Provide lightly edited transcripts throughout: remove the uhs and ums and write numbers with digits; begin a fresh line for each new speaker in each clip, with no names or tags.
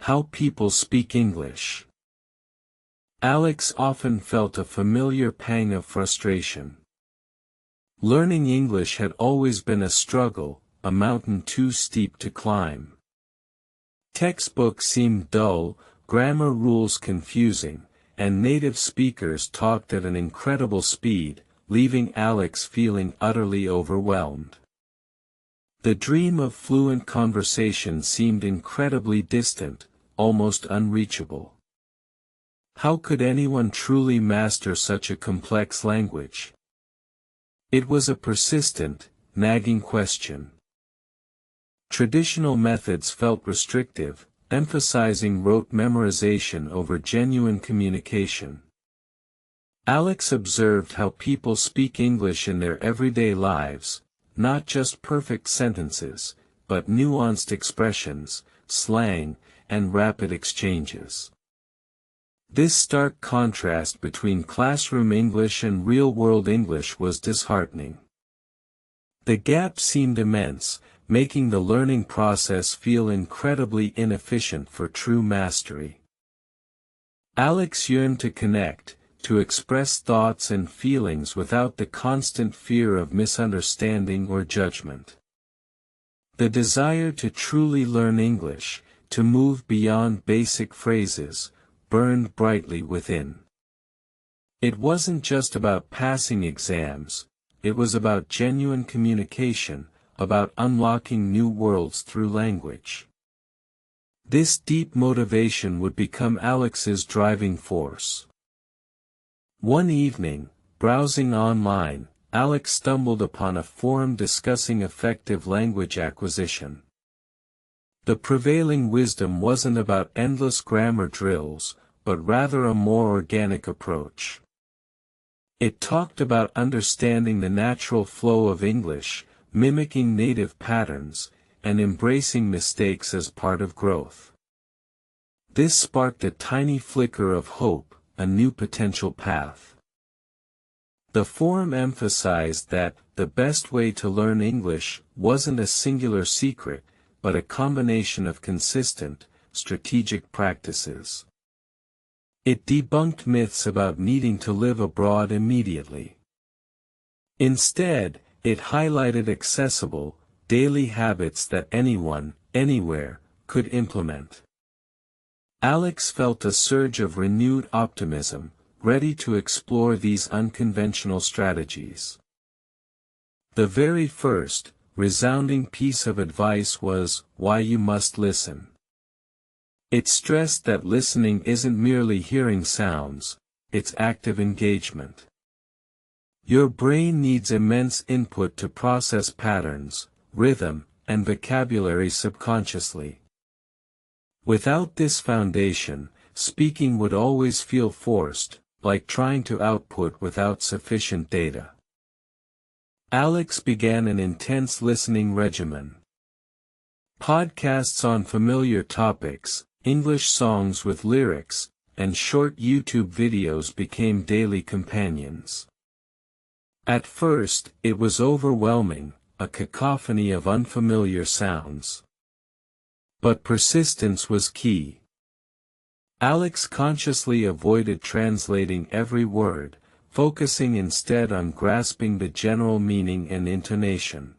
How people speak English. Alex often felt a familiar pang of frustration. Learning English had always been a struggle, a mountain too steep to climb. Textbooks seemed dull, grammar rules confusing, and native speakers talked at an incredible speed, leaving Alex feeling utterly overwhelmed. The dream of fluent conversation seemed incredibly distant, almost unreachable. How could anyone truly master such a complex language? It was a persistent, nagging question. Traditional methods felt restrictive, emphasizing rote memorization over genuine communication. Alex observed how people speak English in their everyday lives, not just perfect sentences, but nuanced expressions, slang, and rapid exchanges. This stark contrast between classroom English and real-world English was disheartening. The gap seemed immense, making the learning process feel incredibly inefficient for true mastery. Alex yearned to connect, to express thoughts and feelings without the constant fear of misunderstanding or judgment. The desire to truly learn English, to move beyond basic phrases, burned brightly within. It wasn't just about passing exams, it was about genuine communication, about unlocking new worlds through language. This deep motivation would become Alex's driving force. One evening, browsing online, Alex stumbled upon a forum discussing effective language acquisition. The prevailing wisdom wasn't about endless grammar drills, but rather a more organic approach. It talked about understanding the natural flow of English, mimicking native patterns, and embracing mistakes as part of growth. This sparked a tiny flicker of hope, a new potential path. The forum emphasized that the best way to learn English wasn't a singular secret, but a combination of consistent, strategic practices. It debunked myths about needing to live abroad immediately. Instead, it highlighted accessible, daily habits that anyone, anywhere, could implement. Alex felt a surge of renewed optimism, ready to explore these unconventional strategies. The very first, resounding piece of advice was, why you must listen. It stressed that listening isn't merely hearing sounds, it's active engagement. Your brain needs immense input to process patterns, rhythm, and vocabulary subconsciously. Without this foundation, speaking would always feel forced, like trying to output without sufficient data. Alex began an intense listening regimen. Podcasts on familiar topics, English songs with lyrics, and short YouTube videos became daily companions. At first, it was overwhelming, a cacophony of unfamiliar sounds. But persistence was key. Alex consciously avoided translating every word, focusing instead on grasping the general meaning and intonation.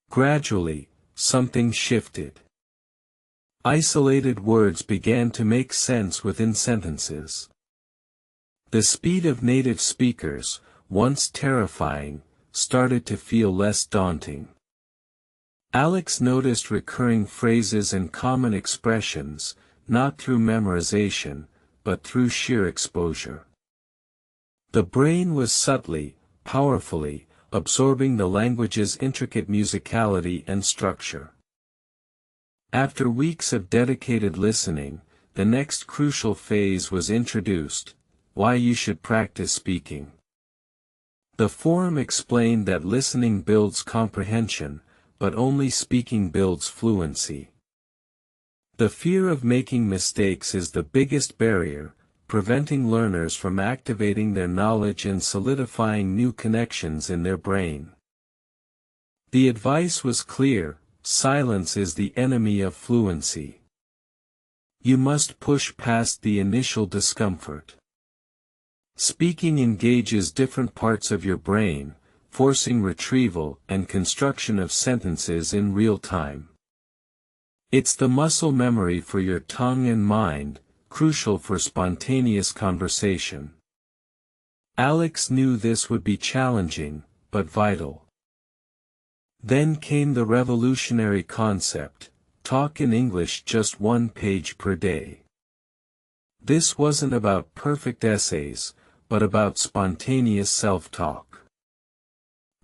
Gradually, something shifted. Isolated words began to make sense within sentences. The speed of native speakers, once terrifying, started to feel less daunting. Alex noticed recurring phrases and common expressions, not through memorization, but through sheer exposure. The brain was subtly, powerfully, absorbing the language's intricate musicality and structure. After weeks of dedicated listening, the next crucial phase was introduced: why you should practice speaking. The forum explained that listening builds comprehension, but only speaking builds fluency. The fear of making mistakes is the biggest barrier, preventing learners from activating their knowledge and solidifying new connections in their brain. The advice was clear: silence is the enemy of fluency. you must push past the initial discomfort. Speaking engages different parts of your brain, forcing retrieval and construction of sentences in real time. It's the muscle memory for your tongue and mind, crucial for spontaneous conversation. Alex knew this would be challenging, but vital. Then came the revolutionary concept: talk in English just 1 page per day. This wasn't about perfect essays, but about spontaneous self-talk.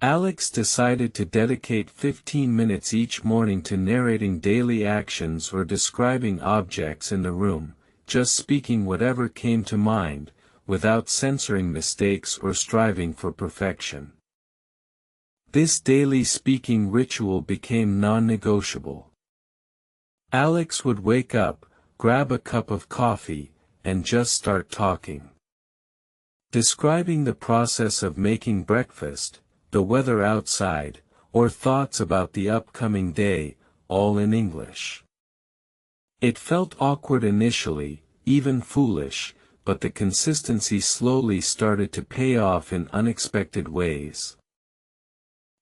Alex decided to dedicate 15 minutes each morning to narrating daily actions or describing objects in the room, just speaking whatever came to mind, without censoring mistakes or striving for perfection. This daily speaking ritual became non-negotiable. Alex would wake up, grab a cup of coffee, and just start talking. Describing the process of making breakfast, the weather outside, or thoughts about the upcoming day, all in English. It felt awkward initially, even foolish, but the consistency slowly started to pay off in unexpected ways.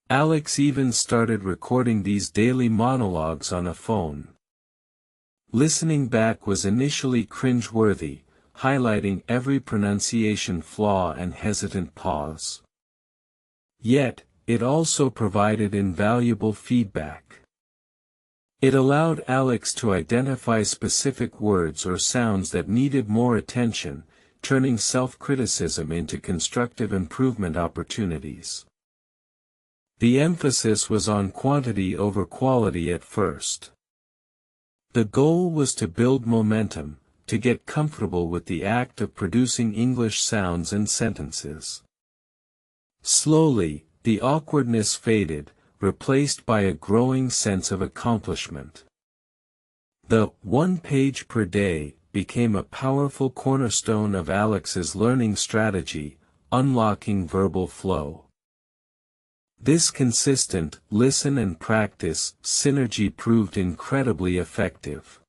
Alex even started recording these daily monologues on a phone. Listening back was initially cringeworthy, highlighting every pronunciation flaw and hesitant pause. Yet, it also provided invaluable feedback. It allowed Alex to identify specific words or sounds that needed more attention, turning self-criticism into constructive improvement opportunities. The emphasis was on quantity over quality at first. The goal was to build momentum, to get comfortable with the act of producing English sounds and sentences. Slowly, the awkwardness faded, replaced by a growing sense of accomplishment. The 1 page per day became a powerful cornerstone of Alex's learning strategy, unlocking verbal flow. This consistent listen and practice synergy proved incredibly effective.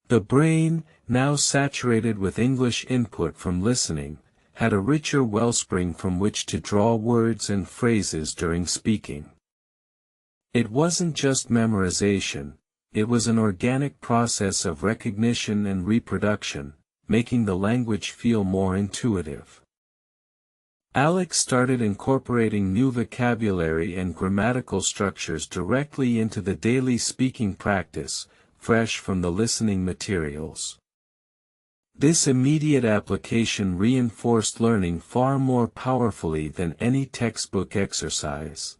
The brain, now saturated with English input from listening, had a richer wellspring from which to draw words and phrases during speaking. It wasn't just memorization, it was an organic process of recognition and reproduction, making the language feel more intuitive. Alex started incorporating new vocabulary and grammatical structures directly into the daily speaking practice, fresh from the listening materials. This immediate application reinforced learning far more powerfully than any textbook exercise.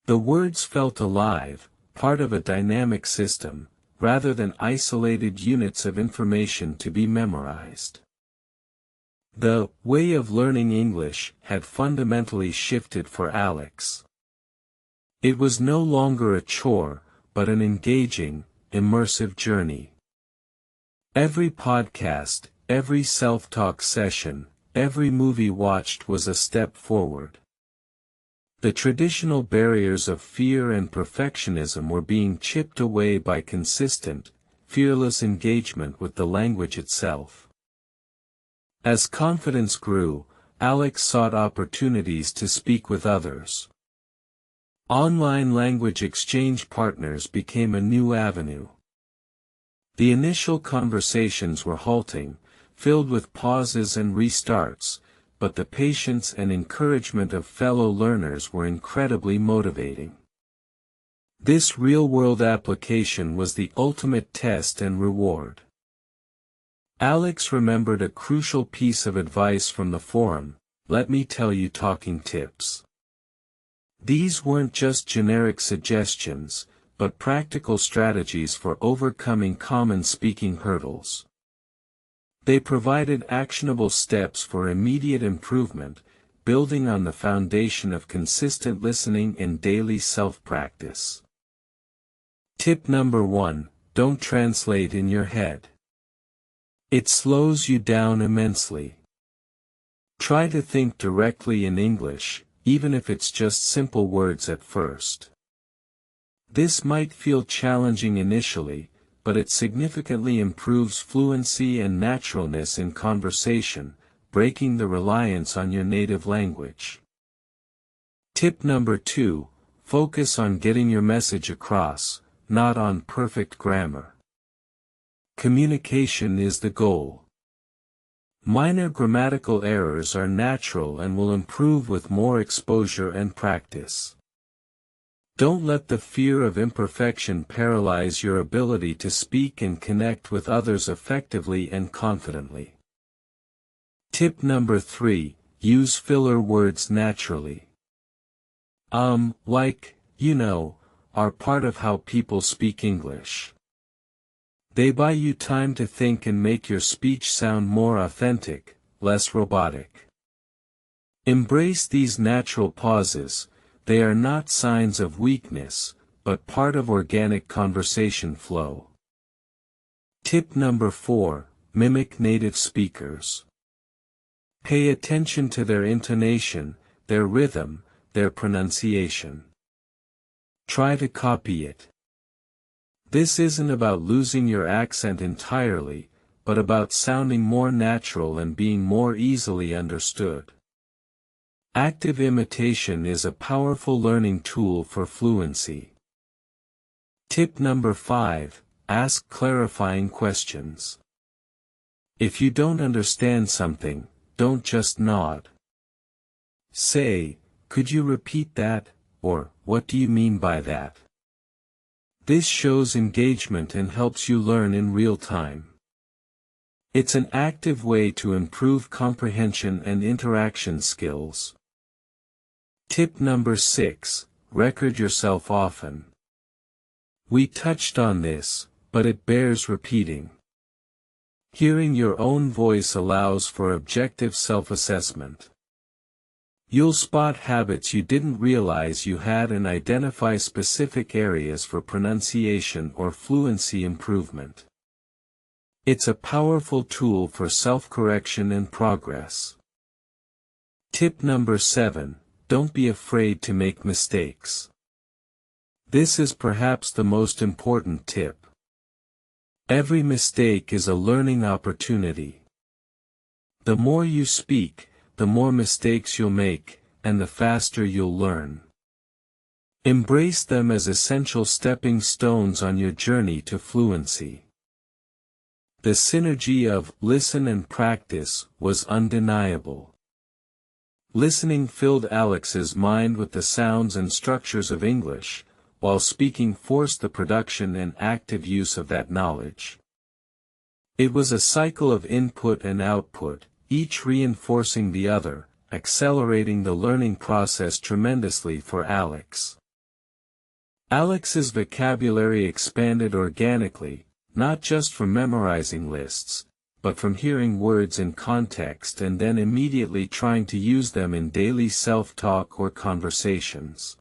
The words felt alive, part of a dynamic system, rather than isolated units of information to be memorized. The way of learning English had fundamentally shifted for Alex. It was no longer a chore, but an engaging, immersive journey. Every podcast, every self-talk session, every movie watched was a step forward. The traditional barriers of fear and perfectionism were being chipped away by consistent, fearless engagement with the language itself. As confidence grew, Alex sought opportunities to speak with others. Online language exchange partners became a new avenue. The initial conversations were halting, filled with pauses and restarts, but the patience and encouragement of fellow learners were incredibly motivating. This real-world application was the ultimate test and reward. Alex remembered a crucial piece of advice from the forum: "Let me tell you talking tips." These weren't just generic suggestions, but practical strategies for overcoming common speaking hurdles. They provided actionable steps for immediate improvement, building on the foundation of consistent listening and daily self-practice. Tip number 1: don't translate in your head. It slows you down immensely. Try to think directly in English, even if it's just simple words at first. This might feel challenging initially, but it significantly improves fluency and naturalness in conversation, breaking the reliance on your native language. Tip number 2, focus on getting your message across, not on perfect grammar. Communication is the goal. Minor grammatical errors are natural and will improve with more exposure and practice. Don't let the fear of imperfection paralyze your ability to speak and connect with others effectively and confidently. Tip number 3, use filler words naturally. Like, are part of how people speak English. They buy you time to think and make your speech sound more authentic, less robotic. Embrace these natural pauses. They are not signs of weakness, but part of organic conversation flow. Tip number 4, mimic native speakers. Pay attention to their intonation, their rhythm, their pronunciation. Try to copy it. This isn't about losing your accent entirely, but about sounding more natural and being more easily understood. Active imitation is a powerful learning tool for fluency. Tip number 5, ask clarifying questions. If you don't understand something, don't just nod. Say, "Could you repeat that?" or "What do you mean by that?" This shows engagement and helps you learn in real time. It's an active way to improve comprehension and interaction skills. Tip number 6, record yourself often. We touched on this, but it bears repeating. Hearing your own voice allows for objective self-assessment. You'll spot habits you didn't realize you had and identify specific areas for pronunciation or fluency improvement. It's a powerful tool for self-correction and progress. Tip number 7, don't be afraid to make mistakes. This is perhaps the most important tip. Every mistake is a learning opportunity. The more you speak, the more mistakes you'll make, and the faster you'll learn. Embrace them as essential stepping stones on your journey to fluency. The synergy of listen and practice was undeniable. Listening filled Alex's mind with the sounds and structures of English, while speaking forced the production and active use of that knowledge. It was a cycle of input and output, each reinforcing the other, accelerating the learning process tremendously for Alex. Alex's vocabulary expanded organically, not just from memorizing lists, but from hearing words in context and then immediately trying to use them in daily self-talk or conversations.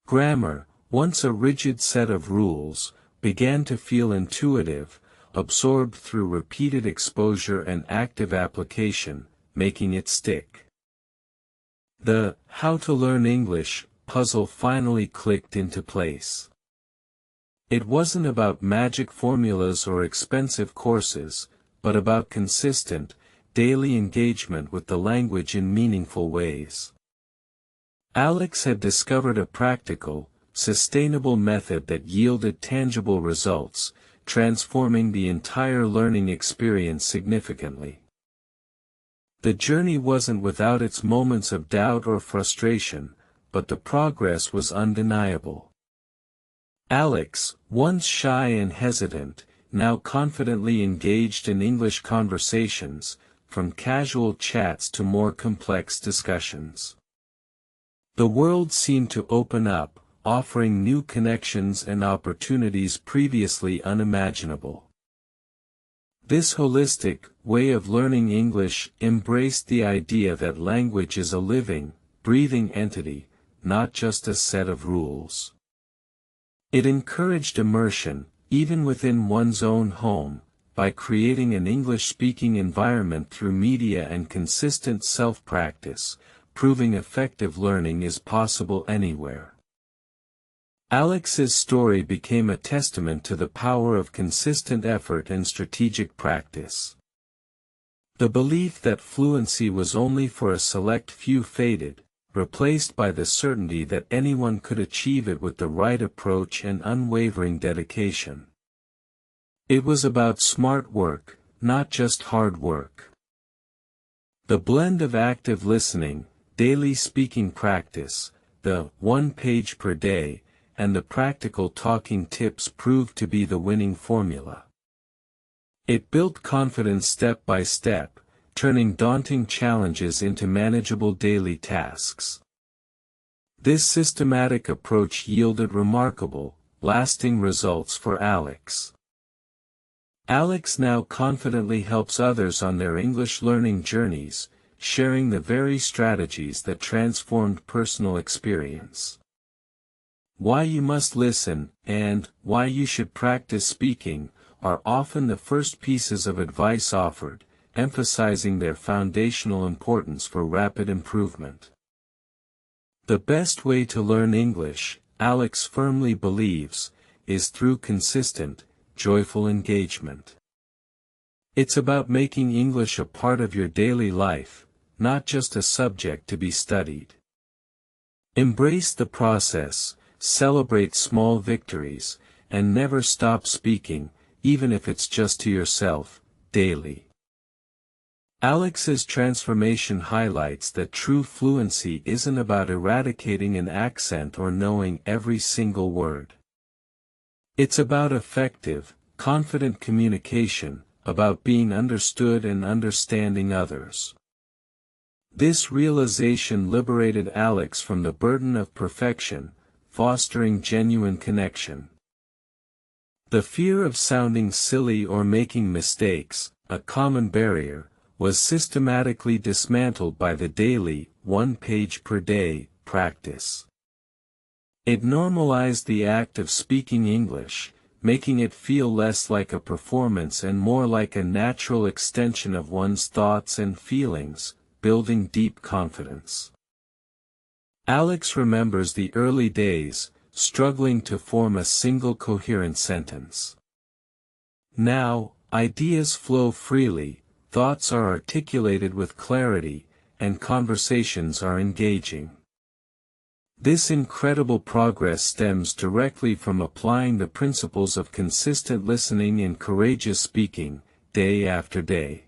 Grammar, once a rigid set of rules, began to feel intuitive, absorbed through repeated exposure and active application, making it stick. The "How to Learn English" puzzle finally clicked into place. It wasn't about magic formulas or expensive courses, but about consistent, daily engagement with the language in meaningful ways. Alex had discovered a practical, sustainable method that yielded tangible results, transforming the entire learning experience significantly. The journey wasn't without its moments of doubt or frustration, but the progress was undeniable. Alex, once shy and hesitant, now confidently engaged in English conversations, from casual chats to more complex discussions. The world seemed to open up, offering new connections and opportunities previously unimaginable. This holistic way of learning English embraced the idea that language is a living, breathing entity, not just a set of rules. It encouraged immersion, even within one's own home, by creating an English-speaking environment through media and consistent self-practice, proving effective learning is possible anywhere. Alex's story became a testament to the power of consistent effort and strategic practice. The belief that fluency was only for a select few faded, replaced by the certainty that anyone could achieve it with the right approach and unwavering dedication. It was about smart work, not just hard work. The blend of active listening, daily speaking practice, the 1 page per day, and the practical talking tips proved to be the winning formula. It built confidence step by step, turning daunting challenges into manageable daily tasks. This systematic approach yielded remarkable, lasting results for Alex. Alex now confidently helps others on their English learning journeys, sharing the very strategies that transformed personal experience. Why you must listen, and why you should practice speaking, are often the first pieces of advice offered, emphasizing their foundational importance for rapid improvement. The best way to learn English, Alex firmly believes, is through consistent, joyful engagement. It's about making English a part of your daily life, not just a subject to be studied. Embrace the process, celebrate small victories, and never stop speaking, even if it's just to yourself, daily. Alex's transformation highlights that true fluency isn't about eradicating an accent or knowing every single word. It's about effective, confident communication, about being understood and understanding others. This realization liberated Alex from the burden of perfection, fostering genuine connection. The fear of sounding silly or making mistakes, a common barrier, was systematically dismantled by the daily, 1 page per day, practice. It normalized the act of speaking English, making it feel less like a performance and more like a natural extension of one's thoughts and feelings, building deep confidence. Alex remembers the early days, struggling to form a single coherent sentence. Now, ideas flow freely, thoughts are articulated with clarity, and conversations are engaging. This incredible progress stems directly from applying the principles of consistent listening and courageous speaking, day after day.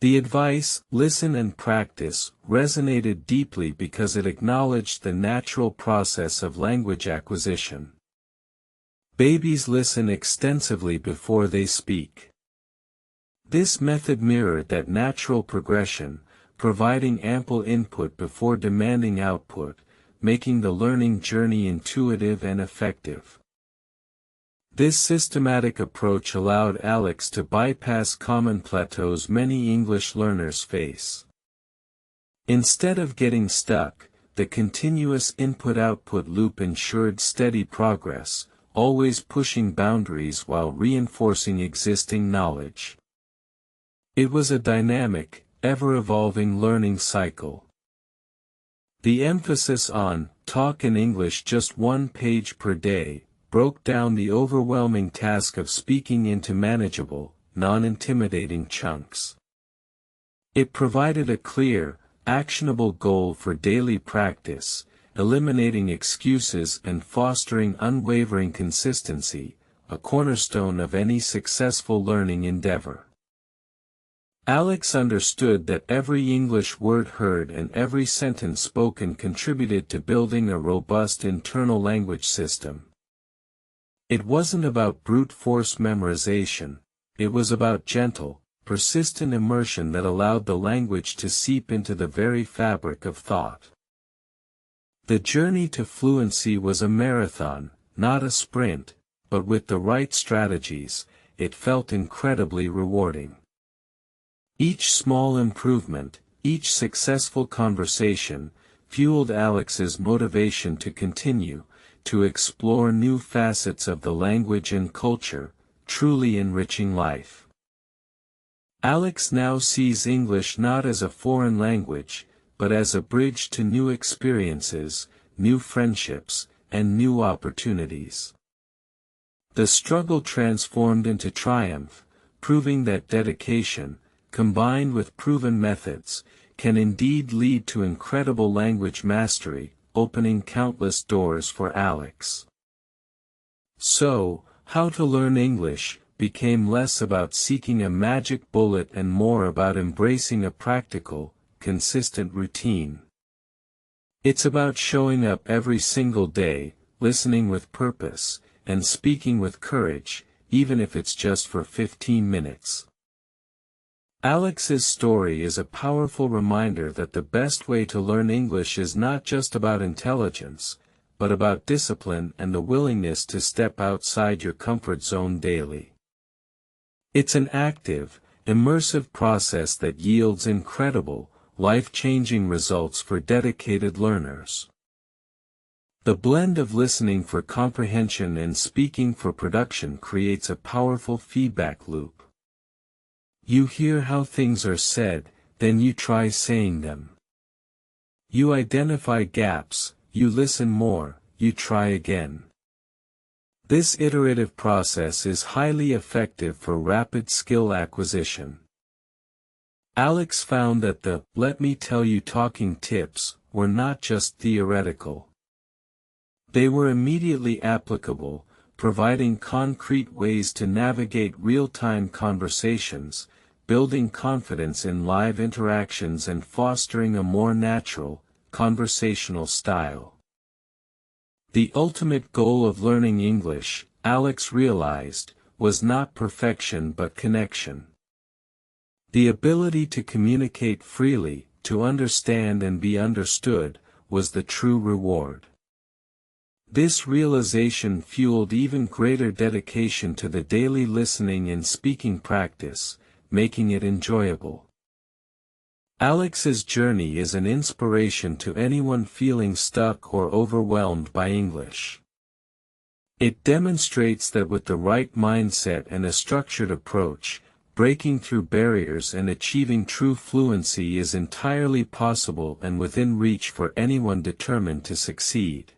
The advice, listen and practice, resonated deeply because it acknowledged the natural process of language acquisition. Babies listen extensively before they speak. This method mirrored that natural progression, providing ample input before demanding output, making the learning journey intuitive and effective. This systematic approach allowed Alex to bypass common plateaus many English learners face. Instead of getting stuck, the continuous input-output loop ensured steady progress, always pushing boundaries while reinforcing existing knowledge. It was a dynamic, ever-evolving learning cycle. The emphasis on talk in English just 1 page per day broke down the overwhelming task of speaking into manageable, non-intimidating chunks. It provided a clear, actionable goal for daily practice, eliminating excuses and fostering unwavering consistency, a cornerstone of any successful learning endeavor. Alex understood that every English word heard and every sentence spoken contributed to building a robust internal language system. It wasn't about brute force memorization, it was about gentle, persistent immersion that allowed the language to seep into the very fabric of thought. The journey to fluency was a marathon, not a sprint, but with the right strategies, it felt incredibly rewarding. Each small improvement, each successful conversation, fueled Alex's motivation to continue, to explore new facets of the language and culture, truly enriching life. Alex now sees English not as a foreign language, but as a bridge to new experiences, new friendships, and new opportunities. The struggle transformed into triumph, proving that dedication, combined with proven methods, can indeed lead to incredible language mastery, opening countless doors for Alex. So, how to learn English became less about seeking a magic bullet and more about embracing a practical, consistent routine. It's about showing up every single day, listening with purpose, and speaking with courage, even if it's just for 15 minutes. Alex's story is a powerful reminder that the best way to learn English is not just about intelligence, but about discipline and the willingness to step outside your comfort zone daily. It's an active, immersive process that yields incredible, life-changing results for dedicated learners. The blend of listening for comprehension and speaking for production creates a powerful feedback loop. You hear how things are said, then you try saying them. You identify gaps, you listen more, you try again. This iterative process is highly effective for rapid skill acquisition. Alex found that the "let me tell you" talking tips were not just theoretical. They were immediately applicable, providing concrete ways to navigate real-time conversations, building confidence in live interactions and fostering a more natural, conversational style. The ultimate goal of learning English, Alex realized, was not perfection but connection. The ability to communicate freely, to understand and be understood, was the true reward. This realization fueled even greater dedication to the daily listening and speaking practice, making it enjoyable. Alex's journey is an inspiration to anyone feeling stuck or overwhelmed by English. It demonstrates that with the right mindset and a structured approach, breaking through barriers and achieving true fluency is entirely possible and within reach for anyone determined to succeed.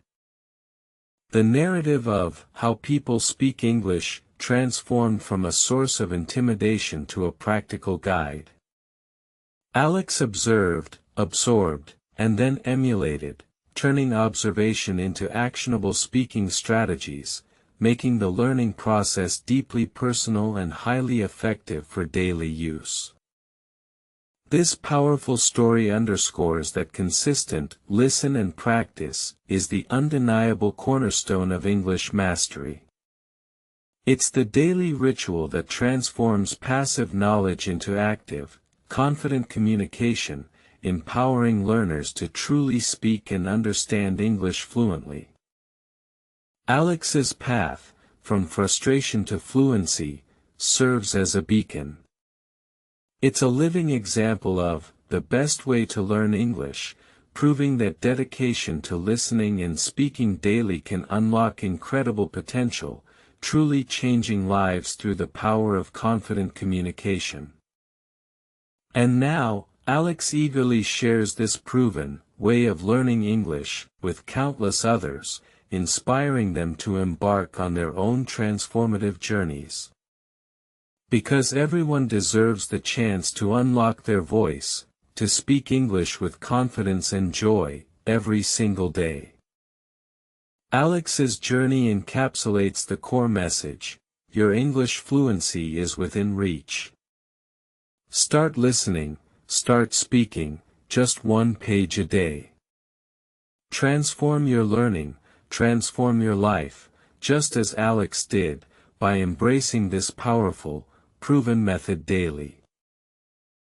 The narrative of "How People Speak English" transformed from a source of intimidation to a practical guide. Alex observed, absorbed, and then emulated, turning observation into actionable speaking strategies, making the learning process deeply personal and highly effective for daily use. This powerful story underscores that consistent listen and practice is the undeniable cornerstone of English mastery. It's the daily ritual that transforms passive knowledge into active, confident communication, empowering learners to truly speak and understand English fluently. Alex's path, from frustration to fluency, serves as a beacon. It's a living example of the best way to learn English, proving that dedication to listening and speaking daily can unlock incredible potential, truly changing lives through the power of confident communication. And now, Alex eagerly shares this proven way of learning English with countless others, inspiring them to embark on their own transformative journeys. Because everyone deserves the chance to unlock their voice, to speak English with confidence and joy, every single day. Alex's journey encapsulates the core message: your English fluency is within reach. Start listening, start speaking, just one page a day. Transform your learning, transform your life, just as Alex did, by embracing this powerful, proven method daily.